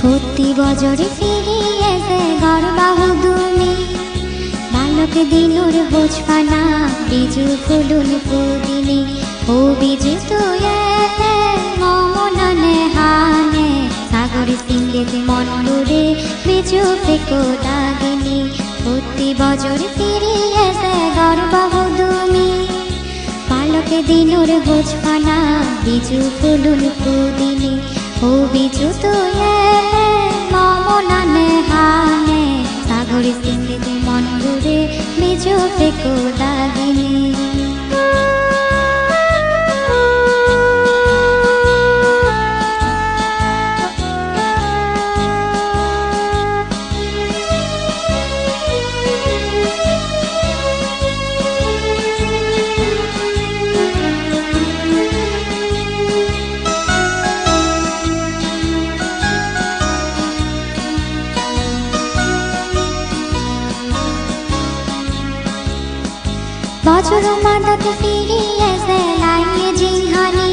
প্রতি বছরে ফিরিয়েছে গর্বাহু তুমি বালক দিনুর হোজপানা বিজু ফুলুন পুদিনী ও বিজু তুই মমননে হানে সাগর সিংহেতে মনগুরে বিজু ফেকো দাগিনী প্রতি বছরে ফিরিয়েছে গর্বাহু তুমি বালক দিনুর হোজপানা বিজু ফুলুন পুদিনী ও বিজু তুই মমননে হানে সাগর সিংহেতে মনগুরে বিজু ফেকো দাগিনী বছর মাদাতে ফিরিয়েছে লাইয়ে জিহানি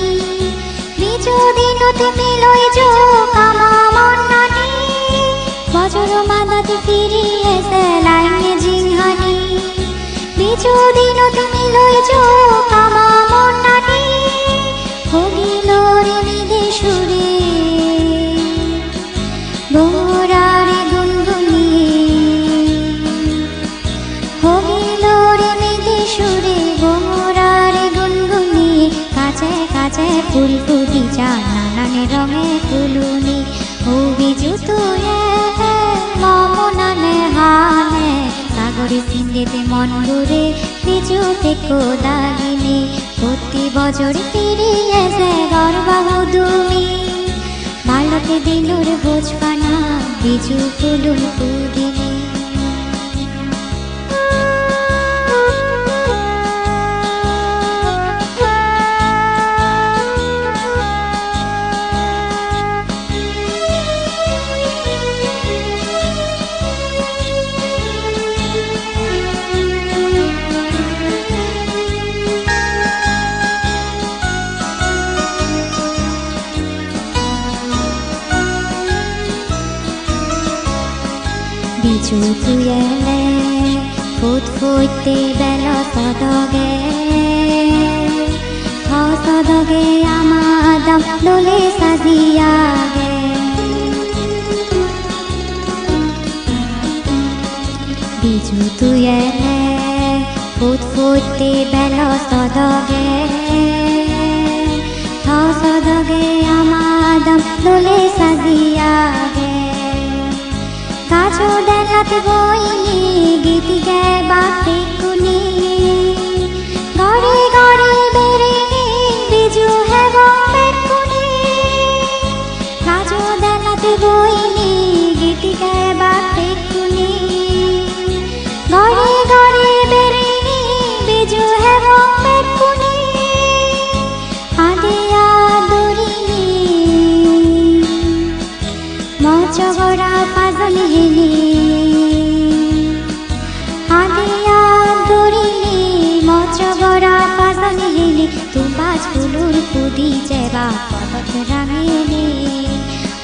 বিজু দিনতে মিলই জো কামা মন্নানি বছর মাদাতে ফিরিয়েছে লাইয়ে জিহানি বিজু দিনতে মিলই জো কামা মন্নানি হগিল রে বিদেশুরে গোরারে গুনগুনি হগিল সুরে গোমরারে গুনগুনি কাছে কাছে ফুল ফুটি যা নানান রঙে ফুলুনি ও বিজু তুই মমননে হানে সাগরে সিংহেতে মনগুরে বিজু ফেকো দাগিনী প্রতি বছর ফিরিয়েছে গর্বাহু তুমি বালক দিনুর হোজপানা বিজু ফুলুন পুদিনী বিজু তুই এলে ফুট ফুটতে বেল সদগে সদগে আমার দাম দোলে সাজিয়া গে বিজু তুই এলে ফুট ফুটতে বেল সদগে সদগে আমার দাম দোলে সাজিয়া গে কাজো দেলাতে বইনি গীতি গে বাপে কুনি গড়ে গড়ে বেরেনি বিজু হেব পেটকুনি কাজো দেলাতে বইনি গীতি গে বাপে কুনি গড়ে গড়ে বেরেনি বিজু হেব পেটকুনি আদিয়া দরিনি মচগড়া পাজনি হেনি আদিয়া দরিনি মচগড়া পাজনি হেনি তুম্বাজ ফুলুর পুদি যেবা পথ রাঙিনি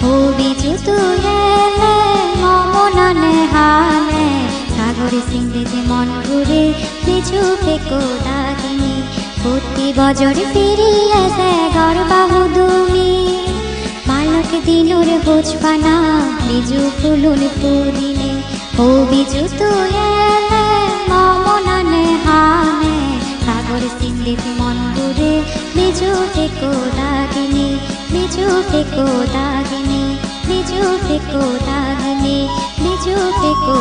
ও বিজু তুই মমননে হানে সাগরে সিংহেতে মনগুরে বিজু ফেকো দাগিনী প্রতি বছর ফিরিয়েছে গর্বাহু তুমি বালক দিনুর হোজপানা বিজু ফুলুন পুদিনী ও বিজু তুই মমননে হানে সাগর সিংহেতে মনগুরে বিজু ফেকো দাগিনী বিজু ফেকো দাগিনী বিজু ফেকো দাগিনী বিজু ফেকো